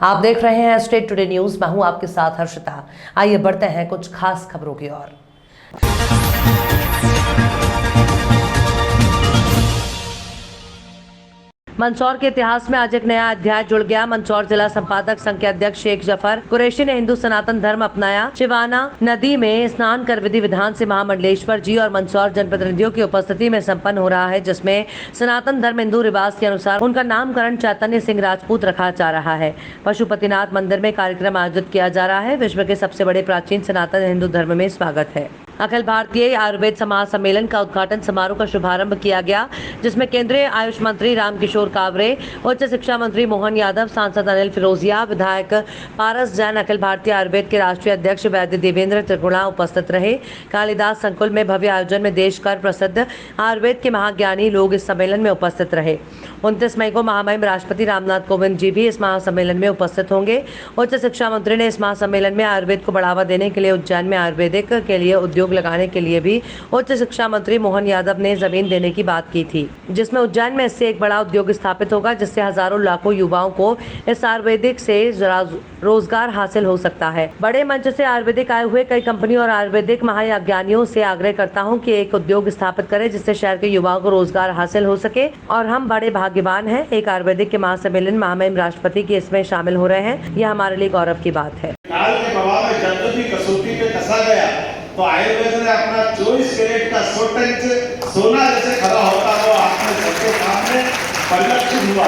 आप देख रहे हैं स्टेट टुडे न्यूज। मैं हूं आपके साथ हर्षिता। आइए बढ़ते हैं कुछ खास खबरों की ओर। मंदसौर के इतिहास में आज एक नया अध्याय जुड़ गया। मंदसौर जिला संपादक संघ के अध्यक्ष शेख जफर कुरैशी ने हिंदू सनातन धर्म अपनाया। शिवाना नदी में स्नान कर विधि विधान से महामंडलेश्वर जी और मंदसौर जनप्रतिनिधियों की उपस्थिति में संपन्न हो रहा है, जिसमें सनातन धर्म हिंदू रिवाज के अनुसार उनका नामकरण चैतन्य सिंह राजपूत रखा जा रहा है। पशुपतिनाथ मंदिर में कार्यक्रम आयोजित किया जा रहा है। विश्व के सबसे बड़े प्राचीन सनातन हिंदू धर्म में स्वागत है। अखिल भारतीय आयुर्वेद समाज सम्मेलन का उद्घाटन समारोह का शुभारंभ किया गया, जिसमें केंद्रीय आयुष मंत्री रामकिशोर कावरे, उच्च शिक्षा मंत्री मोहन यादव, सांसद अनिल फिरोजिया, विधायक पारस जैन, अखिल भारतीय आयुर्वेद के राष्ट्रीय अध्यक्ष वैद्य देवेंद्र त्रिगुणा उपस्थित रहे। कालिदास संकुल में भव्य आयोजन में देश कर प्रसिद्ध आयुर्वेद के महाज्ञानी लोग इस सम्मेलन में उपस्थित रहे। 29 मई को महामहिम राष्ट्रपति रामनाथ कोविंद जी भी इस महासम्मेलन में उपस्थित होंगे। उच्च शिक्षा मंत्री ने इस महासम्मेलन में आयुर्वेद को बढ़ावा देने के लिए उज्जैन में आयुर्वेदिक के लिए उद्योग लगाने के लिए भी उच्च शिक्षा मंत्री मोहन यादव ने जमीन देने की बात की थी, जिसमें उज्जैन में इससे एक बड़ा उद्योग स्थापित होगा, जिससे हजारों लाखों युवाओं को इस आयुर्वेदिक से रोजगार हासिल हो सकता है। बड़े मंच से आयुर्वेदिक आए हुए कई कंपनियों और आयुर्वेदिक महाज्ञानियों से आग्रह करता हूं कि एक उद्योग स्थापित करें, जिससे शहर के युवाओं को रोजगार हासिल हो सके और हम बड़े भाग्यवान हैं। एक आयुर्वेदिक के महासम्मेलन महामहिम राष्ट्रपति की इसमें शामिल हो रहे हैं, यह हमारे लिए गौरव की बात है। तो आयुर्वेद ने अपना 24 कैरेट का सोना जैसे खड़ा होता वो आपने सबके सामने परिलक्षित हुआ।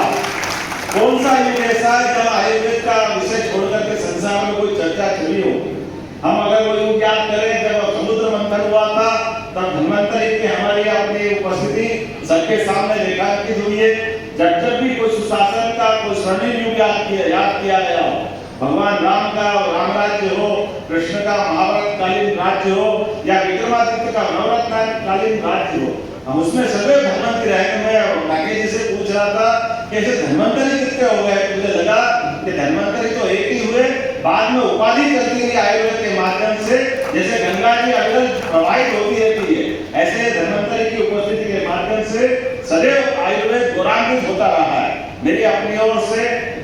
कौन सा युग ऐसा है जब आयुर्वेद का विषय छोड़कर के संसार में कोई चर्चा चली हो। हम अगर वो युग याद करें जब समुद्र मंथन हुआ था, तब धन्वंतरि की हमारी अपनी उपस्थिति सबके सामने रेखांकित हुई है। जब भी कोई सुशासन का कोई स्वर्णिम युग याद किया गया हो, भगवान राम का राम राज्य हो, कृष्ण का महाभारत कालीन राज्य हो या विक्रमादित्य का नवरत्न कालीन राज्य हो, हम उसमें सभी धन्वंतरि रहेंगे। मैं राकेश जी से पूछ रहा था कि ऐसे धन्वंतरि कितने हो गए। मुझे लगा कि धन्वंतरि तो एक ही हुए, बाद में उपाधि चलती रही आयुर्वेद के माध्यम से। जैसे गंगा जी अगर प्रवाहित होती रहती है, ऐसे धन्वंतरि की उपस्थिति के माध्यम से सदैव आयुर्वेद गौरवान्वित होता रहा है। मेरी अपनी ओर से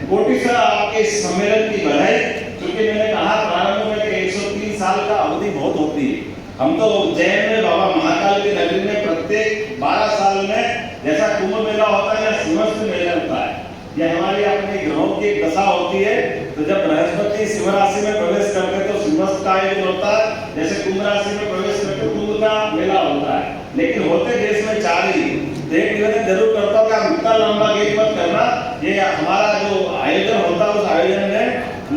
कोटि से आपके इस सम्मेलन की बधाई। क्योंकि मैंने कहा प्रारंभ में कि 103 साल का अवधि बहुत होती है। हम तो उज्जैन में बाबा महाकाल की नगरी में प्रत्येक 12 साल में जैसा कुंभ मेला होता है या सिंहस्थ मेला होता है, यह हमारी अपने ग्रहों की एक दशा होती है। तो जब बृहस्पति सिंह राशि में प्रवेश करते तो सिंहस्थ का आयोजन होता है, जैसे कुंभ राशि में प्रवेश करते कुंभ का मेला होता है। लेकिन होते देश में 4 ही। एक निवेदन जरूर करता हूँ कि आप इतना लंबा गेट मत करना। ये हमारा जो आयोजन होता है, उस आयोजन में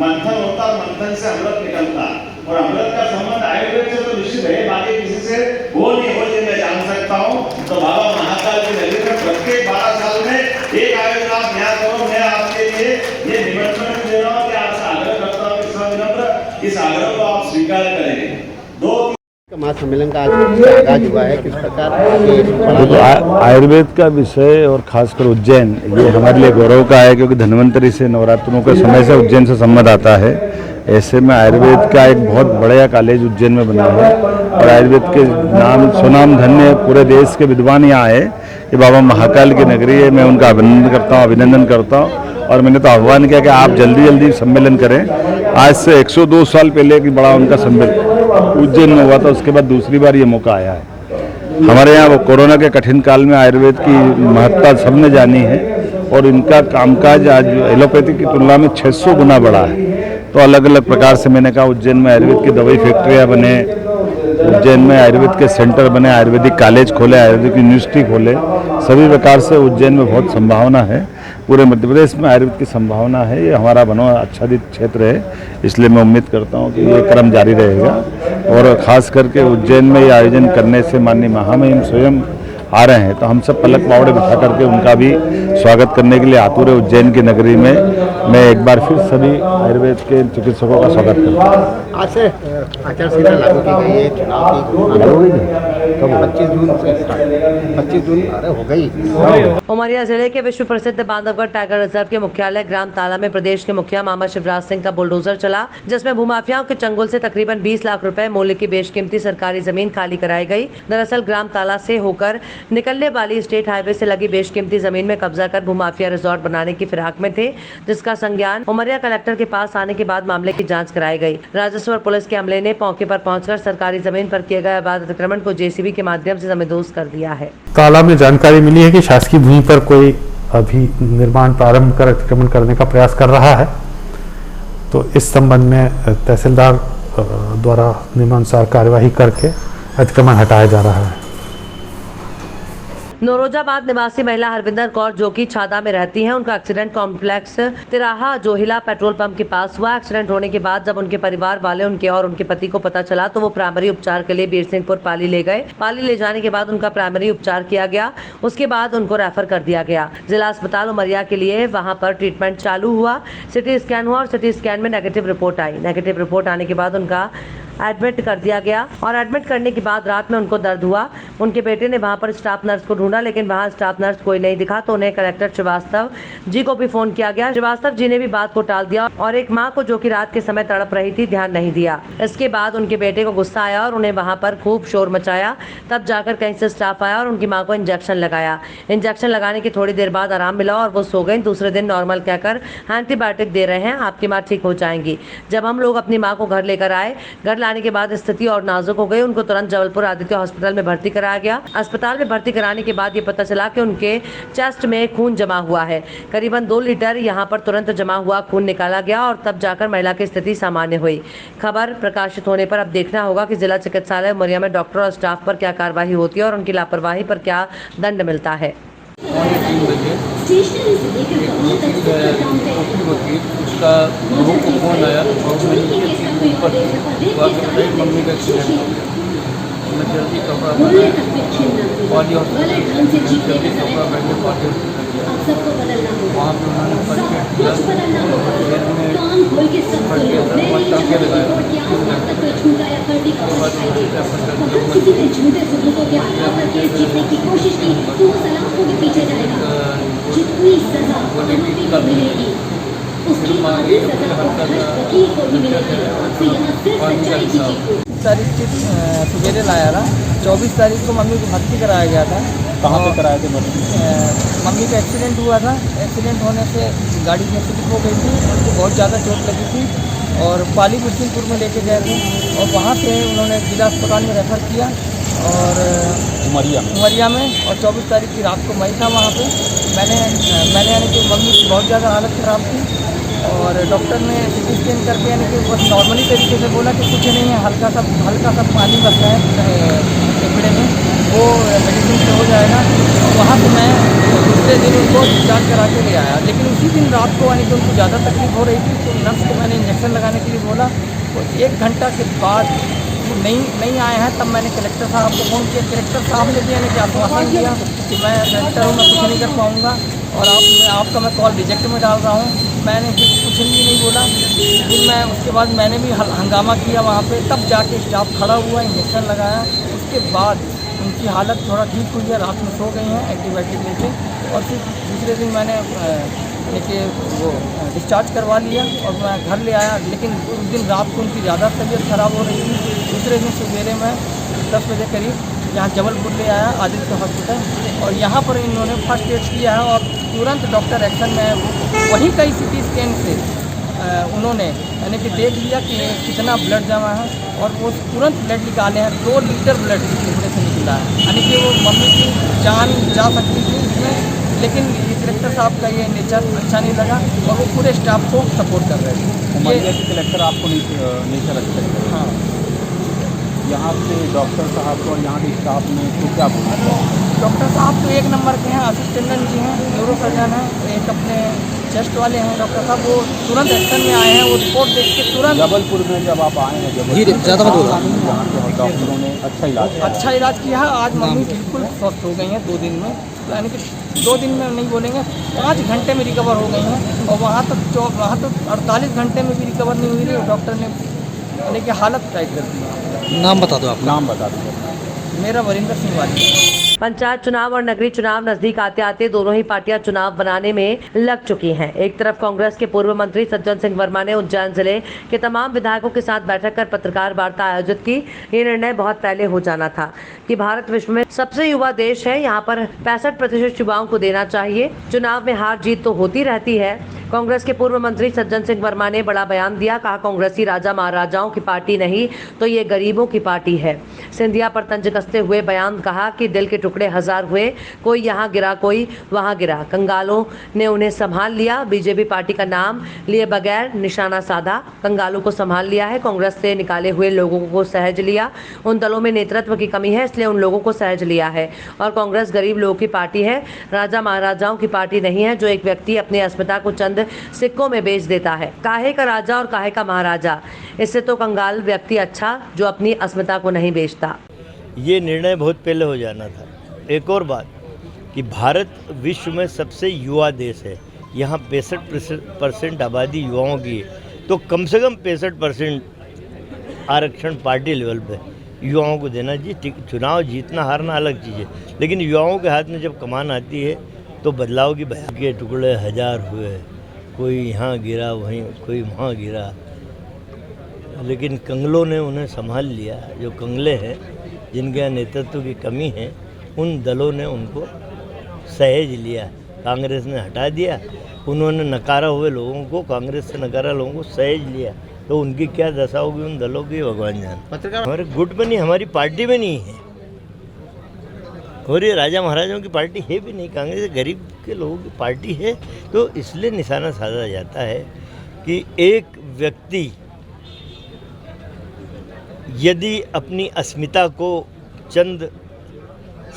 मंथन होता है, मंथन से अमृत निकलता है और अमृत का संबंध आयुर्वेद से तो निश्चित है, बाकी किसी से वो नहीं हो, ये मैं जान सकता हूँ। तो बाबा महाकाल की नगरी में प्रत्येक 12 साल में एक आयोजन आप यहाँ करो। मैं आपके लिए ये निमंत्रण दे रहा हूँ कि आपसे आग्रह करता हूँ कि विनम्र इस आग्रह को आप स्वीकार करेंगे। महासम्मेलन का आज आगाज हुआ है, किस प्रकार आयुर्वेद का विषय और खासकर उज्जैन, ये हमारे लिए गौरव का है, क्योंकि धन्वंतरि से नवरात्रों के समय से उज्जैन से संबंध आता है। ऐसे में आयुर्वेद का एक बहुत बड़ा कॉलेज उज्जैन में बना है और आयुर्वेद के नाम सुनाम धन्य पूरे देश के विद्वान यहाँ आए। ये बाबा महाकाल की नगरी है, मैं उनका अभिनंदन करता हूँ और मैंने तो आह्वान किया कि आप जल्दी सम्मेलन करें। आज से 102 साल पहले की बड़ा उनका सम्मेलन उज्जैन में हुआ था, उसके बाद दूसरी बार ये मौका आया है। हमारे यहाँ कोरोना के कठिन काल में आयुर्वेद की महत्ता सबने जानी है और इनका कामकाज आज एलोपैथी की तुलना में 600 गुना बढ़ा है। तो अलग अलग प्रकार से मैंने कहा उज्जैन में आयुर्वेद की दवाई फैक्ट्रियाँ बने, उज्जैन में आयुर्वेद के सेंटर बने, आयुर्वेदिक कॉलेज खोले, आयुर्वेदिक यूनिवर्सिटी खोले। सभी प्रकार से उज्जैन में बहुत संभावना है। पूरे मध्य प्रदेश में आयुर्वेद की संभावना है। ये हमारा आच्छादित क्षेत्र है, इसलिए मैं उम्मीद करता हूँ कि ये क्रम जारी रहेगा। और ख़ास करके उज्जैन में ये आयोजन करने से माननीय महामहिम स्वयं आ रहे हैं, तो हम सब पलक पावड़े बिठा करके उनका भी स्वागत करने के लिए आतुर है। उज्जैन की नगरी में मैं एक बार फिर सभी आयुर्वेद के चिकित्सकों का स्वागत करता हूँ। आज से आचार संहिता लागू की गई है, चुनाव की 25 जून अरे हो गई। उमरिया जिले के विश्व प्रसिद्ध बांधवगढ़ टाइगर रिजर्व के मुख्यालय ग्राम ताला में प्रदेश के मुखिया मामा शिवराज सिंह का बुलडोजर चला, जिसमें भूमाफियाओं के चंगुल से तकरीबन 20 लाख रुपए मूल्य की बेशकीमती सरकारी जमीन खाली कराई गई। दरअसल ग्राम ताला से होकर निकलने वाली स्टेट हाईवे से लगी बेशकीमती जमीन में कब्जा कर भूमाफिया रिजॉर्ट बनाने की फिराक में थे, जिसका संज्ञान उमरिया कलेक्टर के पास आने के बाद मामले की जांच कराई गई। राजस्व और पुलिस के अमले ने मौके पर पहुंचकर सरकारी जमीन पर किए गए अवैध अतिक्रमण को जेसीबी के माध्यम से जमींदोज कर दिया है। ताला में जानकारी मिली है कि शासकीय भूमि पर कोई अभी निर्माण प्रारंभ कर अतिक्रमण करने का प्रयास कर रहा है, तो इस संबंध में तहसीलदार द्वारा नियमानुसार कार्यवाही करके अतिक्रमण हटाया जा रहा है। नौरोजाबाद निवासी महिला हरविंदर कौर जो कि छादा में रहती हैं, उनका एक्सीडेंट कॉम्प्लेक्स तिराहा जोहिला पेट्रोल पंप के पास हुआ। एक्सीडेंट होने के बाद जब उनके परिवार वाले उनके और उनके पति को पता चला तो वो प्राइमरी उपचार के लिए बीरसिंहपुर पाली ले गए। पाली ले जाने के बाद उनका प्राइमरी उपचार किया गया, उसके बाद उनको रेफर कर दिया गया जिला अस्पताल उमरिया के लिए। वहां पर ट्रीटमेंट चालू हुआ, सिटी स्कैन हुआ और सिटी स्कैन में नेगेटिव रिपोर्ट आई। नेगेटिव रिपोर्ट आने के बाद उनका एडमिट कर दिया गया और एडमिट करने के बाद रात में उनको दर्द हुआ। उनके बेटे ने वहां पर स्टाफ नर्स को ढूंढा, लेकिन वहां स्टाफ नर्स कोई नहीं दिखा तो उन्हें कलेक्टर श्रीवास्तव जी को भी फोन किया गया। श्रीवास्तव जी ने भी बात को टाल दिया और एक मां को जो कि रात के समय तड़प रही थी ध्यान नहीं दिया। इसके बाद उनके बेटे को गुस्सा आया और उन्हें वहां पर खूब शोर मचाया। तब जाकर कहीं से स्टाफ आया और उनकी मां को इंजेक्शन लगाया। इंजेक्शन लगाने की थोड़ी देर बाद आराम मिला और वो सो गई। दूसरे दिन नॉर्मल कहकर एंटीबायोटिक दे रहे हैं, आपकी मां ठीक हो जाएंगी। जब हम लोग अपनी मां को घर लेकर आए, घर लाने के बाद स्थिति और नाजुक हो गई। उनको तुरंत जबलपुर आदित्य हॉस्पिटल में भर्ती कराया गया। अस्पताल में भर्ती कराने के बाद ये पता चला कि उनके चेस्ट में खून जमा हुआ है। करीबन 2 लीटर यहाँ पर तुरंत जमा हुआ खून निकाला गया और तब जाकर महिला की स्थिति सामान्य हुई। खबर प्रकाशित होने पर अब देखना होगा कि जिला चिकित्सालय उमरिया में डॉक्टर और स्टाफ पर क्या कार्रवाई होती है और उनकी लापरवाही पर क्या दंड मिलता है। 3 बजे उसका बहू को फोन आया और मैंने ऊपर मम्मी का एक्सीडेंट हो गया। मैं जल्दी कपड़ा पाली हॉस्पिटल जल्दी कपड़ा बैठे पाली हॉस्पिटल गया। वहाँ पर उन्होंने फर्स्ट एड किया, फिर में टाँके लगाया, तारीख की सवेरे लाया था। 24 तारीख को मम्मी को भर्ती कराया गया था। कहाँ पे कराए थे मम्मी का एक्सीडेंट हुआ था। एक्सीडेंट होने से गाड़ी में स्लिप हो गई थी, उनको बहुत ज़्यादा चोट लगी थी और पाली बिरसिंहपुर में लेके गए थे और वहाँ से उन्होंने जिला अस्पताल में रेफ़र किया और उमरिया में। और 24 तारीख की रात को मैं था वहाँ पे। मैंने यानी कि मम्मी की बहुत ज़्यादा हालत ख़राब थी और डॉक्टर ने सिटी स्कैन करके यानी कि बस नॉर्मली तरीके से बोला कि कुछ नहीं है, हल्का सा पानी बस है फेफड़े में, वो मेडिसिन से हो जाएगा। और वहाँ से मैं दूसरे दिन उनको डिस्चार्ज करा के ले आया, लेकिन उसी दिन रात को यानी कि उनको ज़्यादा तकलीफ हो रही थी तो नर्स को मैंने इंजेक्शन लगाने के लिए बोला। तो 1 घंटा के बाद नहीं आए हैं, तब मैंने कलेक्टर साहब को फ़ोन किया। कलेक्टर साहब ने भी यानी कि आश्वासन दिया कि मैं कलेक्टर हूँ, मैं कुछ नहीं कर पाऊँगा और आपका मैं कॉल रिजेक्ट में डाल रहा हूँ। मैंने कुछ भी नहीं बोला, लेकिन मैं उसके बाद मैंने भी हंगामा किया वहाँ पे। तब जाके स्टाफ खड़ा हुआ, इंजेक्शन लगाया। उसके बाद उनकी हालत थोड़ा ठीक हुई है, रात में सो गई हैं एंटीबायोटिक लेके और फिर दूसरे दिन मैंने लेके वो डिस्चार्ज करवा लिया और मैं घर ले आया। लेकिन उस दिन रात को उनकी ज़्यादा तबीयत ख़राब हो रही थी। दूसरे दिन सवेरे में 10 बजे करीब यहाँ जबलपुर ले आया आदित्य हॉस्पिटल और यहाँ पर इन्होंने फर्स्ट एड किया है और तुरंत डॉक्टर एक्शन में वहीं का सिटी स्कैन से उन्होंने यानी कि देख लिया कि कितना ब्लड जमा है और वो तुरंत ब्लड निकाले हैं। 2 लीटर ब्लड फेफड़े से निकला है, यानी कि वो मम्मी की जान जा सकती थी इसमें। लेकिन कलेक्टर साहब का ये नेचर अच्छा नहीं लगा और वो पूरे स्टाफ को सपोर्ट कर रहे थे। ये कलेक्टर आपको नेचर अच्छा लगा? हाँ, यहाँ के डॉक्टर साहब को और यहाँ के स्टाफ में तो क्या बोलना? डॉक्टर साहब तो 1 नंबर के हैं। आशीष टंडन जी हैं, न्यूरो सर्जन हैं, एक अपने चेस्ट वाले हैं डॉक्टर साहब, वो तुरंत एक्शन में आए हैं। वो रिपोर्ट देख के तुरंत जबलपुर में जब आप आए हैं, यहाँ के डॉक्टरों ने अच्छा इलाज किया है। आज मम्मी बिल्कुल स्वस्थ हो गई हैं 2 दिन में, यानी कि 2 दिन में नहीं बोलेंगे, 5 घंटे में रिकवर हो गई हैं। और वहाँ तो 48 घंटे में भी रिकवर नहीं हुई थी। डॉक्टर ने यानी कि हालत टाइट कर दी। नाम बता दो आप। नाम बता दो। मेरा वरिंदर सिंह वाली। पंचायत चुनाव और नगरीय चुनाव नजदीक आते आते दोनों ही पार्टियां चुनाव बनाने में लग चुकी हैं। एक तरफ कांग्रेस के पूर्व मंत्री सज्जन सिंह वर्मा ने उज्जैन जिले के तमाम विधायकों के साथ बैठक कर पत्रकार वार्ता आयोजित की। ये निर्णय बहुत पहले हो जाना था कि भारत विश्व में सबसे युवा देश है, यहाँ पर 65% युवाओं को देना चाहिए। चुनाव में हार जीत तो होती रहती है। कांग्रेस के पूर्व मंत्री सज्जन सिंह वर्मा ने बड़ा बयान दिया, कहा कांग्रेसी राजा महाराजाओं की पार्टी नहीं तो ये गरीबों की पार्टी है। सिंधिया पर तंज कसते हुए बयान, कहा कि दिल के टुकड़े हजार हुए, कोई यहाँ गिरा कोई वहाँ गिरा, कंगालों ने उन्हें संभाल लिया। बीजेपी पार्टी का नाम लिए बगैर निशाना साधा, कंगालों को संभाल लिया है। कांग्रेस से निकाले हुए लोगों को सहज लिया, उन दलों में नेतृत्व की कमी है इसलिए उन लोगों को सहज लिया है। और कांग्रेस गरीब लोगों की पार्टी है, राजा महाराजाओं की पार्टी नहीं है जो एक व्यक्ति अपनी अस्मिता को चंद सिक्कों में बेच देता है। काहे का राजा और काहे का महाराजा, इससे तो कंगाल व्यक्ति अच्छा जो अपनी अस्मिता को नहीं बेचता। ये निर्णय बहुत पहले हो जाना था। एक और बात कि भारत विश्व में सबसे युवा देश है, यहाँ 65% आबादी युवाओं की है, तो कम से कम 65% आरक्षण पार्टी लेवल पे युवाओं को देना चाहिए। चुनाव जीतना हारना अलग चीज़ है, लेकिन युवाओं के हाथ में जब कमान आती है तो बदलाव की बयान के टुकड़े हजार हुए, कोई यहाँ गिरा वहीं कोई वहाँ गिरा, लेकिन कंगलों ने उन्हें संभाल लिया। जो कंगले हैं जिनके यहाँ नेतृत्व की कमी है, उन दलों ने उनको सहेज लिया, कांग्रेस ने हटा दिया। उन्होंने नकारा हुए लोगों को, कांग्रेस से नकारा लोगों को सहेज लिया, तो उनकी क्या दशा होगी उन दलों की भगवान जान। हमारे गुट में नहीं, हमारी पार्टी में नहीं है, और ये राजा महाराजाओं की पार्टी है भी नहीं, कांग्रेस गरीब के लोगों की पार्टी है। तो इसलिए निशाना साधा जाता है कि एक व्यक्ति यदि अपनी अस्मिता को चंद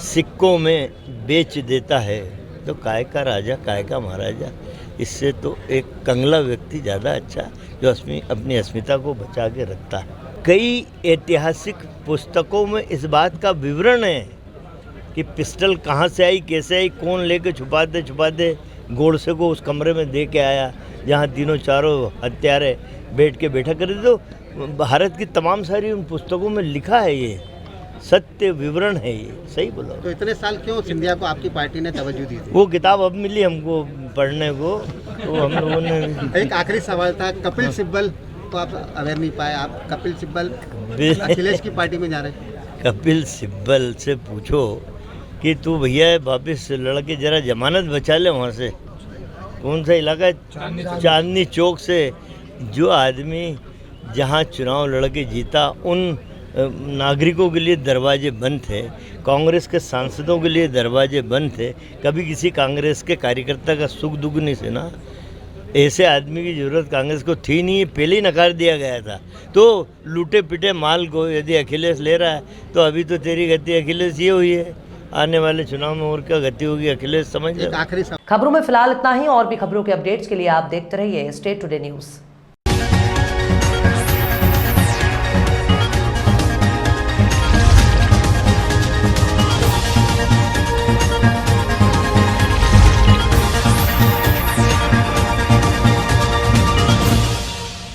सिक्कों में बेच देता है तो काय का राजा काय का महाराजा, इससे तो एक कंगला व्यक्ति ज़्यादा अच्छा जो अपनी अस्मिता को बचा के रखता है। कई ऐतिहासिक पुस्तकों में इस बात का विवरण है कि पिस्टल कहाँ से आई, कैसे आई, कौन लेके छुपाते गोडसे को उस कमरे में दे के आया जहाँ तीनों चारों हत्यारे बैठ के बैठा कर। तो भारत की तमाम सारी उन पुस्तकों में लिखा है, ये सत्य विवरण है, ये सही बोला। तो इतने साल क्यों सिंधिया को आपकी पार्टी ने तवज्जो दी थी? वो किताब अब मिली हमको पढ़ने को, तो हम लोगों ने। एक आखिरी सवाल था, कपिल सिब्बल को आप अवेयर नहीं पाए, आप कपिल सिब्बल अखिलेश की पार्टी में जा रहे हैं। कपिल सिब्बल से पूछो कि तू भैया वापस लड़के जरा जमानत बचा ले वहाँ से, कौन सा इलाका है, चांदनी चौक से। जो आदमी जहाँ चुनाव लड़के जीता, उन नागरिकों के लिए दरवाजे बंद थे, कांग्रेस के सांसदों के लिए दरवाजे बंद थे, कभी किसी कांग्रेस के कार्यकर्ता का सुख दुख नहीं सुना। ऐसे आदमी की ज़रूरत कांग्रेस को थी नहीं, पहले ही नकार दिया गया था। तो लूटे पिटे माल को यदि अखिलेश ले रहा है तो अभी तो तेरी गति अखिलेश ये हुई है, आने वाले चुनाव में और क्या गति होगी अखिलेश समझ। आखिरी खबरों में फिलहाल इतना ही, और भी खबरों के अपडेट्स के लिए आप देखते रहिए स्टेट टुडे न्यूज़।